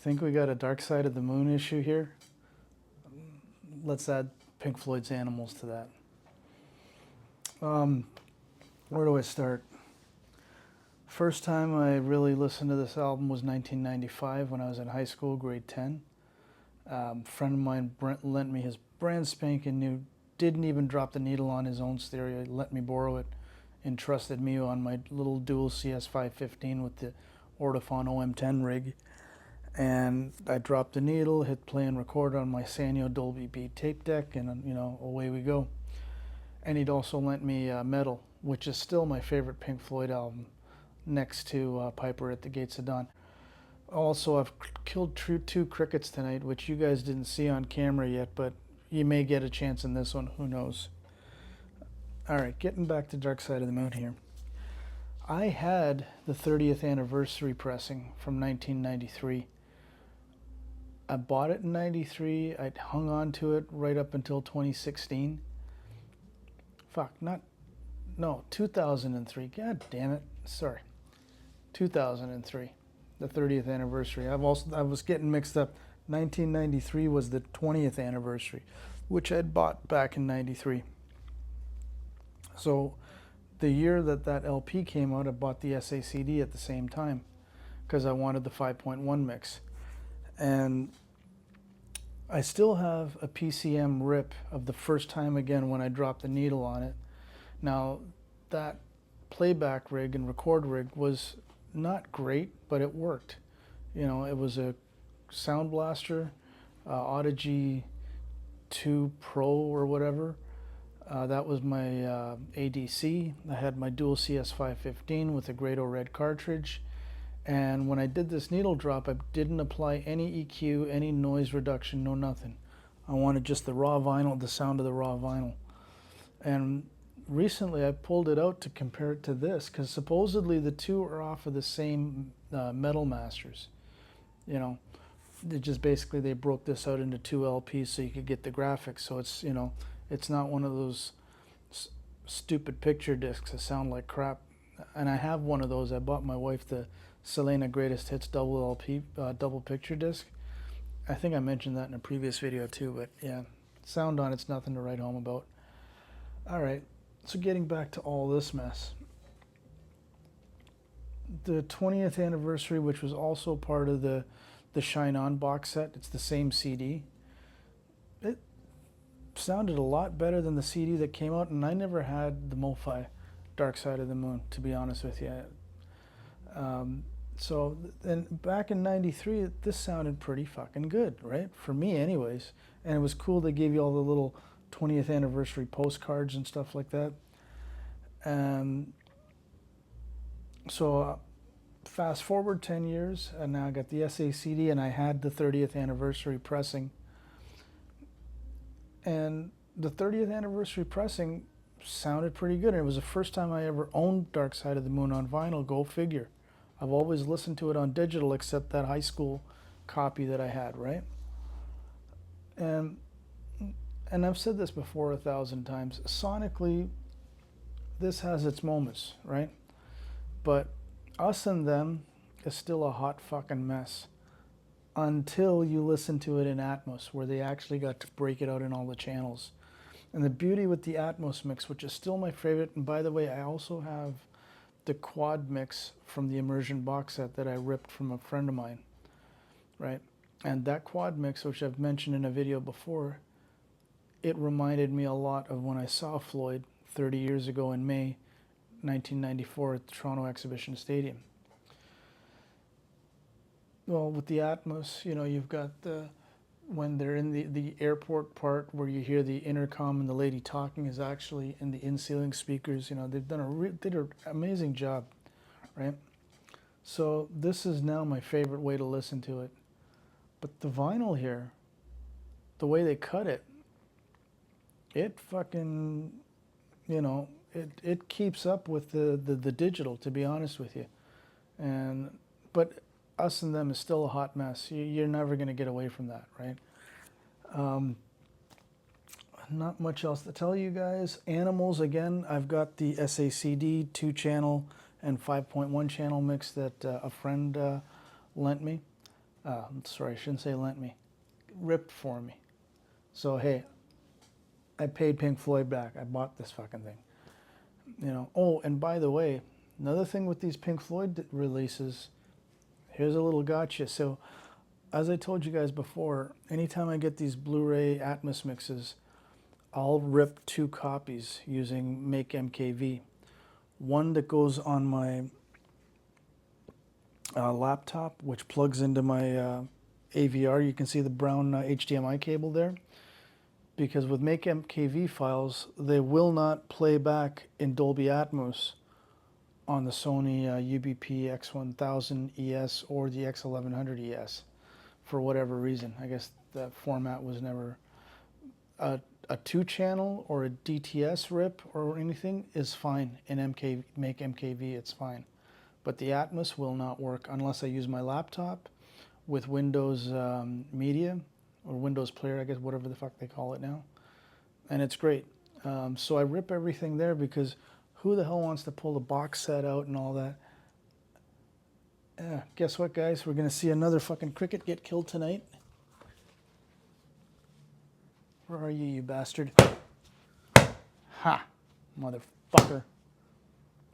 Think we got a Dark Side of the Moon issue here? Let's add Pink Floyd's Animals to that. Where do I start? First time I really listened to this album was 1995 when I was in high school, grade 10. A friend of mine, Brent, lent me his brand spanking new, didn't even drop the needle on his own stereo, he let me borrow it, entrusted me on my little dual CS515 with the Ortofon OM10 rig. And I dropped the needle, hit play and record on my Sanyo Dolby B tape deck, and away we go. And he'd also lent me Metal, which is still my favorite Pink Floyd album, next to Piper at the Gates of Dawn. Also, I've killed two crickets tonight, which you guys didn't see on camera yet, but you may get a chance in this one, who knows. Alright, getting back to Dark Side of the Moon here. I had the 30th anniversary pressing from 1993. I bought it in 93, I hung on to it right up until 2016. 2003, god damn it, sorry. 2003, the 30th anniversary. I was getting mixed up. 1993 was the 20th anniversary, which I'd bought back in 93. So the year that LP came out, I bought the SACD at the same time because I wanted the 5.1 mix. And I still have a PCM rip of the first time again when I dropped the needle on it. Now, that playback rig and record rig was not great, but it worked. You know, it was a Sound Blaster, Audigy 2 Pro or whatever. That was my ADC. I had my dual CS515 with a Grado Red cartridge. And when I did this needle drop, I didn't apply any EQ, any noise reduction, no nothing. I wanted just the raw vinyl, the sound of the raw vinyl. And recently I pulled it out to compare it to this, because supposedly the two are off of the same metal masters. You know, they just basically, they broke this out into two LPs so you could get the graphics. So it's, you know, it's not one of those stupid picture discs that sound like crap. And I have one of those. I bought my wife the Selena Greatest Hits double LP, double picture disc. I think I mentioned that in a previous video too, but yeah, sound on it's nothing to write home about. All right, so getting back to all this mess. The 20th anniversary, which was also part of the Shine On box set, it's the same CD. It sounded a lot better than the CD that came out, and I never had the MoFi Dark Side of the Moon, to be honest with you. So then back in 93, this sounded pretty fucking good, right? For me anyways. And it was cool they gave you all the little 20th anniversary postcards and stuff like that. So fast forward 10 years, and now I got the SACD, and I had the 30th anniversary pressing. And the 30th anniversary pressing sounded pretty good. And it was the first time I ever owned Dark Side of the Moon on vinyl, go figure. I've always listened to it on digital except that high school copy that I had, right? And I've said this before 1,000 times. Sonically, this has its moments, right? But Us and Them is still a hot fucking mess until you listen to it in Atmos, where they actually got to break it out in all the channels. And the beauty with the Atmos mix, which is still my favorite, and by the way, I also have the quad mix from the Immersion box set that I ripped from a friend of mine, right? And that quad mix, which I've mentioned in a video before, it reminded me a lot of when I saw Floyd 30 years ago in May 1994 at the Toronto Exhibition Stadium. Well, with the Atmos, you know, you've got when they're in the airport part where you hear the intercom and the lady talking is actually in the in-ceiling speakers. You know, they've done did an amazing job, right? So this is now my favorite way to listen to it. But the vinyl here, the way they cut it, it fucking, you know, it keeps up with the digital, to be honest with you. But Us and Them is still a hot mess. You're never going to get away from that, right? Not much else to tell you guys. Animals, again, I've got the SACD 2-channel and 5.1 channel mix that a friend lent me. Sorry, I shouldn't say lent me, ripped for me. So hey, I paid Pink Floyd back. I bought this fucking thing. You know. Oh, and by the way, another thing with these Pink Floyd releases, here's a little gotcha. So, as I told you guys before, anytime I get these Blu-ray Atmos mixes, I'll rip 2 copies using Make MKV. One that goes on my laptop, which plugs into my AVR. You can see the brown HDMI cable there. Because with Make MKV files, they will not play back in Dolby Atmos on the Sony UBP X1000 ES or the X1100 ES for whatever reason. I guess that format was never a 2-channel or a DTS rip or anything is fine in Make MKV. It's fine, but the Atmos will not work unless I use my laptop with Windows Media or Windows Player, I guess, whatever the fuck they call it now, and it's great. So I rip everything there because who the hell wants to pull the box set out and all that? Yeah, guess what, guys? We're gonna see another fucking cricket get killed tonight. Where are you, you bastard? Ha! Motherfucker.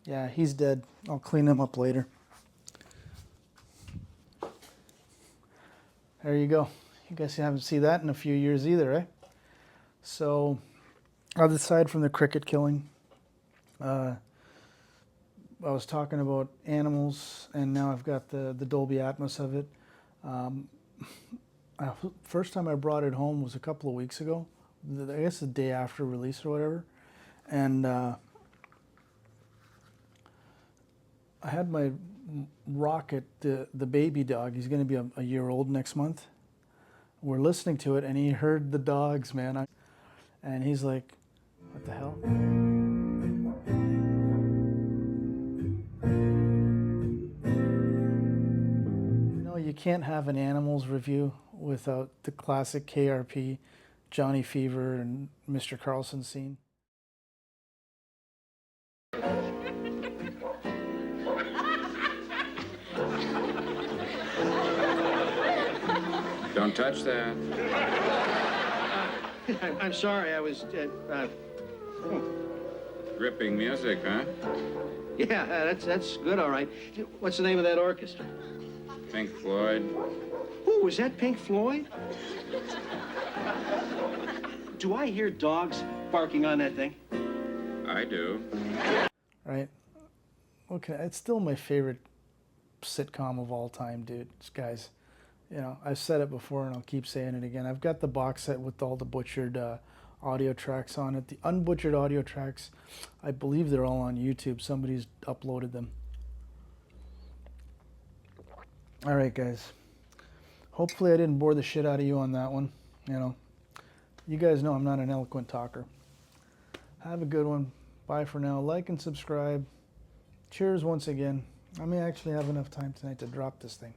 Yeah, he's dead. I'll clean him up later. There you go. You guys haven't seen that in a few years either, eh? So, aside from the cricket killing, I was talking about animals, and now I've got the Dolby Atmos of it. First time I brought it home was a couple of weeks ago. I guess the day after release or whatever. And I had my Rocket, the baby dog. He's going to be a year old next month. We're listening to it, and he heard the dogs, man. And he's like, what the hell? You can't have an animals review without the classic KRP, Johnny Fever, and Mr. Carlson scene. Don't touch that. I'm sorry, I was... Gripping music, huh? Yeah, that's good, all right. What's the name of that orchestra? Pink Floyd. Ooh, was that Pink Floyd? Do I hear dogs barking on that thing? I do. Right? Okay, it's still my favorite sitcom of all time, dude. Guys, you know, I've said it before and I'll keep saying it again. I've got the box set with all the butchered audio tracks on it. The unbutchered audio tracks, I believe they're all on YouTube. Somebody's uploaded them. All right, guys. Hopefully I didn't bore the shit out of you on that one. You know, you guys know I'm not an eloquent talker. Have a good one. Bye for now. Like and subscribe. Cheers once again. I may actually have enough time tonight to drop this thing.